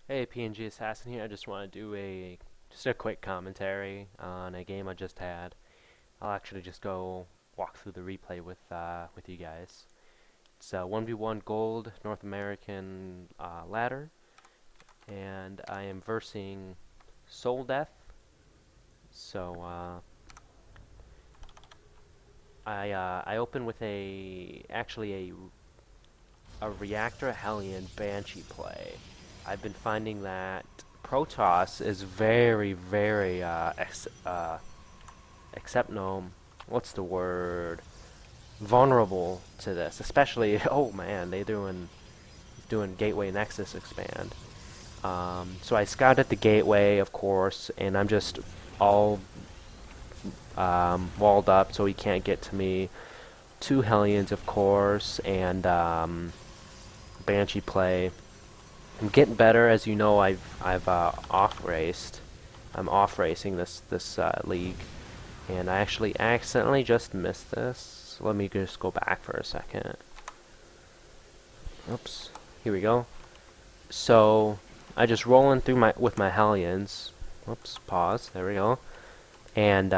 Hey, PNG Assassin here. I just want to do just a quick commentary on a game I just had. I'll actually just go walk through the replay with you guys. It's a 1v1 Gold North American ladder, and I am versing sOldeatH. So I open with a reactor hellion banshee play. I've been finding that Protoss is very except no, what's the word? Vulnerable to this, especially. Oh man, doing Gateway Nexus expand. So I scouted the gateway, of course, and I'm just all walled up, so he can't get to me. Two Hellions, of course, and Banshee play. I'm getting better, as you know. I've off raced. I'm off racing this league, and I actually accidentally just missed this. Let me just go back for a second. Oops. Here we go. So I just rolling through with my Hellions. Whoops. Pause. There we go. And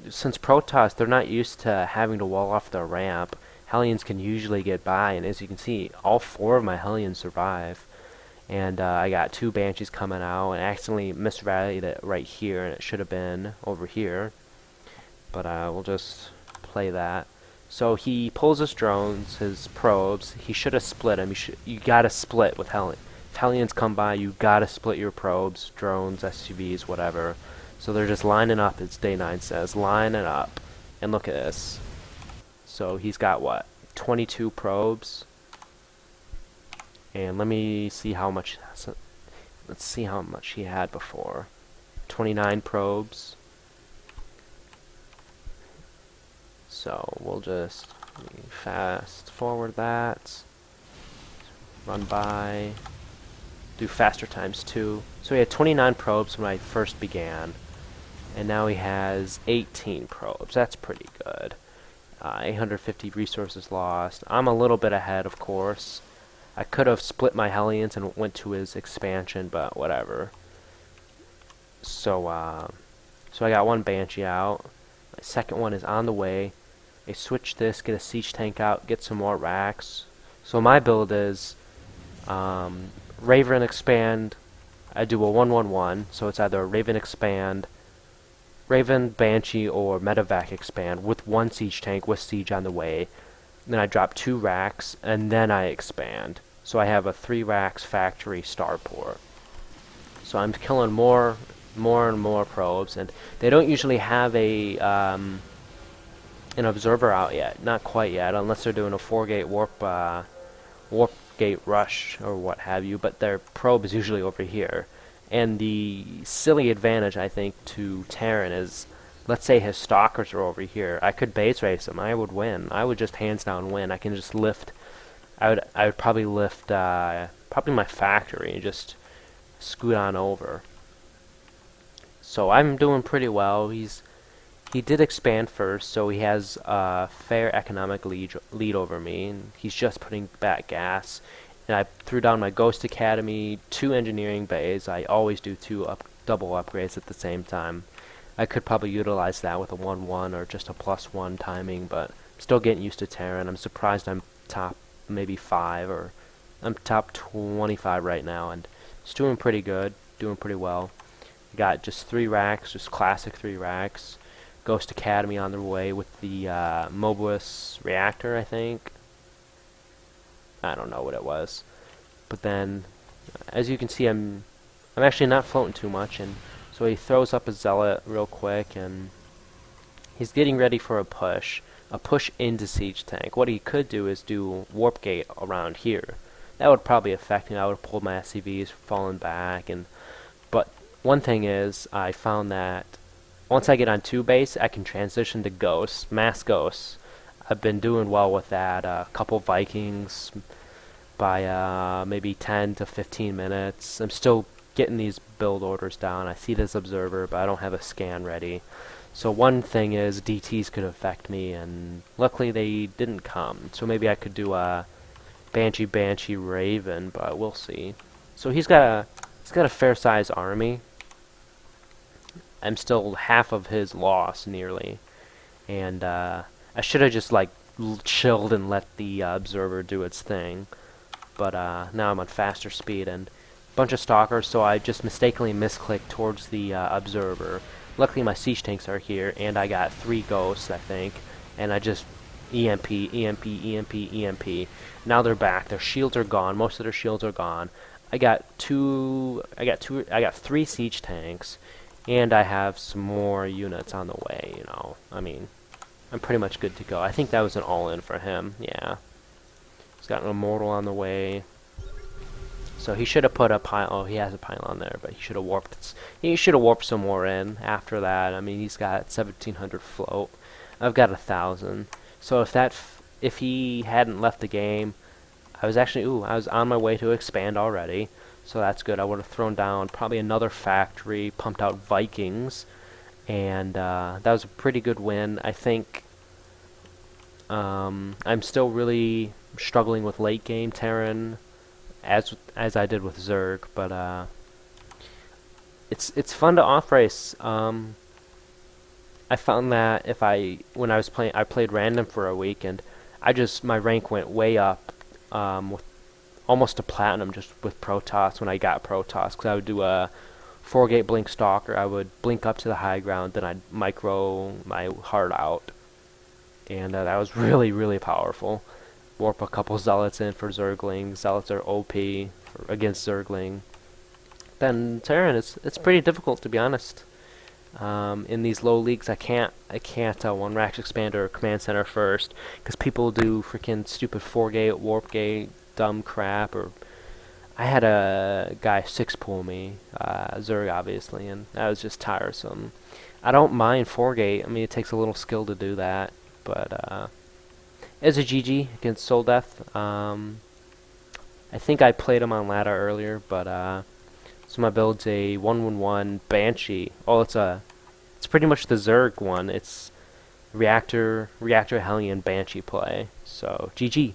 since Protoss, they're not used to having to wall off the ramp. Hellions can usually get by, and as you can see, all four of my Hellions survive. And I got two Banshees coming out, and accidentally misrallied it right here, and it should have been over here. But we'll just play that. So he pulls his drones, his probes. He should have split them. You gotta split with Hellion. If Hellions come by, you gotta split your probes, drones, SUVs, whatever. So they're just lining up, as Day9 says, lining up. And look at this. So he's got what? 22 probes. And let me see how much. Let's see how much he had before. 29 probes. So we'll just fast forward that. Run by. Do faster times 2. So he had 29 probes when I first began. And now he has 18 probes. That's pretty good. 850 resources lost. I'm a little bit ahead, of course. I could have split my Hellions and went to his expansion, but whatever. So I got one Banshee out. My second one is on the way. I switch this, get a siege tank out, get some more racks. So my build is Raven expand. I do a 1-1-1, so it's either Raven expand, Raven, Banshee, or Medevac expand with one siege tank with siege on the way. Then I drop 2 racks, and then I expand. So I have a 3 racks factory starport. So I'm killing more and more probes, and they don't usually have an observer out yet. Not quite yet, unless they're doing a 4-gate warp gate rush or what have you. But their probe is usually over here. And the silly advantage, I think, to Terran is, let's say his stalkers are over here. I could base race them. I would win. I would just hands down win. I can just lift. I would probably lift probably my factory and just scoot on over. So I'm doing pretty well. He did expand first, so he has a fair economic lead over me, and he's just putting back gas. And I threw down my Ghost Academy, 2 engineering bays. I always do 2 double upgrades at the same time. I could probably utilize that with a 1-1 or just a +1 timing, but I'm still getting used to Terran. I'm surprised I'm top maybe 5, or I'm top 25 right now, and it's doing pretty good, doing pretty well. Got just 3 racks, just classic 3 racks. Ghost Academy on the way with the Mobus reactor, I think. I don't know what it was. But then, as you can see, I'm actually not floating too much, and so he throws up a zealot real quick, and he's getting ready for a push into siege tank. What he could do is do warp gate around here. That would probably affect me. I would have pulled my SCVs, fallen back, but one thing is, I found that once I get on 2 base, I can transition to ghosts, mass ghosts. I've been doing well with that. A couple Vikings by maybe 10 to 15 minutes. I'm still getting these build orders down. I see this observer, but I don't have a scan ready. So one thing is DTs could affect me, and luckily they didn't come. So maybe I could do a Banshee Raven, but we'll see. So he's got a fair sized army. I'm still half of his loss nearly, and I should have just like chilled and let the observer do its thing. But now I'm on faster speed and a bunch of stalkers, so I just mistakenly misclicked towards the observer. Luckily my siege tanks are here, and I got 3 ghosts, I think, and I just EMP, EMP, EMP, EMP. Now they're back. Their shields are gone. Most of their shields are gone. I got 3 siege tanks, and I have some more units on the way, you know. I mean, I'm pretty much good to go. I think that was an all-in for him, yeah. He's got an immortal on the way. So he should have put a pile. Oh, he has a pylon there, but he should have warped. He should have warped some more in after that. I mean, he's got 1,700 float. I've got 1,000. So if he hadn't left the game, I was on my way to expand already. So that's good. I would have thrown down probably another factory, pumped out Vikings, and that was a pretty good win. I think I'm still really struggling with late game Terran, as I did with Zerg, but it's fun to off race. I found that when I was playing, I played random for a week, and my rank went way up, with almost to platinum just with Protoss when I got Protoss, because I would do a 4-gate blink stalker. I would blink up to the high ground, then I'd micro my heart out, and that was really, really powerful. Warp a couple zealots in for Zergling. Zealots are OP against Zergling. Then Terran, it's pretty difficult, to be honest. In these low leagues, I can't one rack expander or command center first, because people do freaking stupid 4-gate, warp gate, dumb crap. Or I had a guy 6-pull me, Zerg obviously, and that was just tiresome. I don't mind 4-gate. I mean, it takes a little skill to do that, but it's a GG against sOldeatH. I think I played him on ladder earlier, but so my build's a 1-1-1 banshee. Oh, it's pretty much the Zerg one. It's reactor hellion banshee play. So GG.